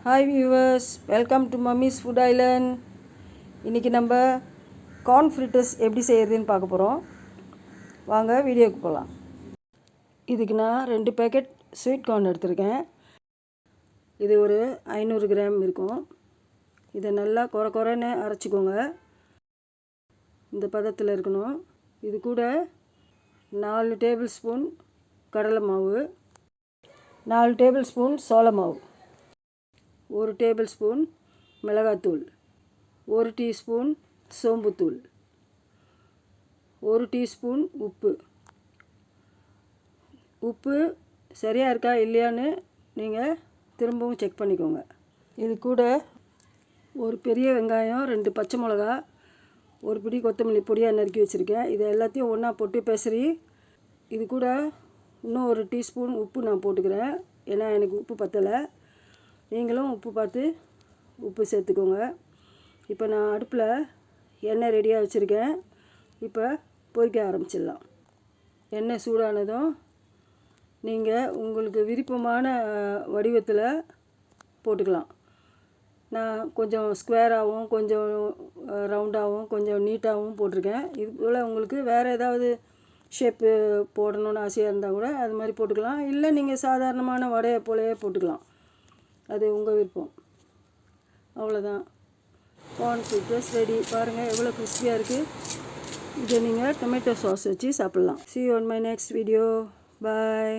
Hi viewers, welcome to mummy's food Island. இன்றைக்கி நம்ம corn fritters எப்படி செய்கிறதுன்னு பார்க்க போகிறோம். வாங்க வீடியோக்கு போகலாம். இதுக்கு நான் 2 பேக்கெட் ஸ்வீட் கார்ன் எடுத்திருக்கேன். இது ஒரு 500 கிராம் இருக்கும். இதை நல்லா குறைன்னு அரைச்சிக்கோங்க. இந்த பதத்தில் இருக்கணும். இது கூட 4 டேபிள் ஸ்பூன் கடலை மாவு, 4 டேபிள் ஸ்பூன் சோள மாவு, 1 டேபிள் ஸ்பூன் மிளகாத்தூள், 1 டீஸ்பூன் சோம்புத்தூள், 1 டீஸ்பூன் உப்பு சரியாக இருக்கா இல்லையான்னு நீங்கள் திரும்பவும் செக் பண்ணிக்கோங்க. இது கூட ஒரு பெரிய வெங்காயம், 2 பச்சை மிளகா, ஒரு பிடி கொத்தமல்லி பொடியாக நறுக்கி வச்சுருக்கேன். இதை எல்லாத்தையும் ஒன்றா போட்டு பெசரி இது கூட இன்னும் 1 டீஸ்பூன் உப்பு நான் போட்டுக்கிறேன். ஏன்னா எனக்கு உப்பு பத்தலை. நீங்களும் உப்பு பார்த்து உப்பு சேர்த்துக்கோங்க. இப்போ நான் அடுப்பில் எண்ணெய் ரெடியாக வச்சுருக்கேன். இப்போ பொரிக்க ஆரம்பிச்சிடலாம். எண்ணெய் சூடானதும் நீங்கள் உங்களுக்கு விருப்பமான வடிவத்தில் போட்டுக்கலாம். நான் கொஞ்சம் ஸ்கொயராகவும், கொஞ்சம் ரவுண்டாகவும், கொஞ்சம் நீட்டாகவும் போட்டிருக்கேன். இது போல் உங்களுக்கு வேறு ஏதாவது ஷேப்பு போடணுன்னு ஆசையாக இருந்தால் கூட அது மாதிரி போட்டுக்கலாம். இல்லை நீங்கள் சாதாரணமான வடையை போலவே போட்டுக்கலாம். அது உங்கள் விருப்பம். அவ்வளோதான், கார்ன் ஃப்ரிட்டர்ஸ் ரெடி. பாருங்கள் எவ்வளோ கிறிஸ்பியாக இருக்குது. இதை நீங்கள் டொமேட்டோ சாஸ் வச்சு சாப்பிட்லாம். See you on my next video. Bye.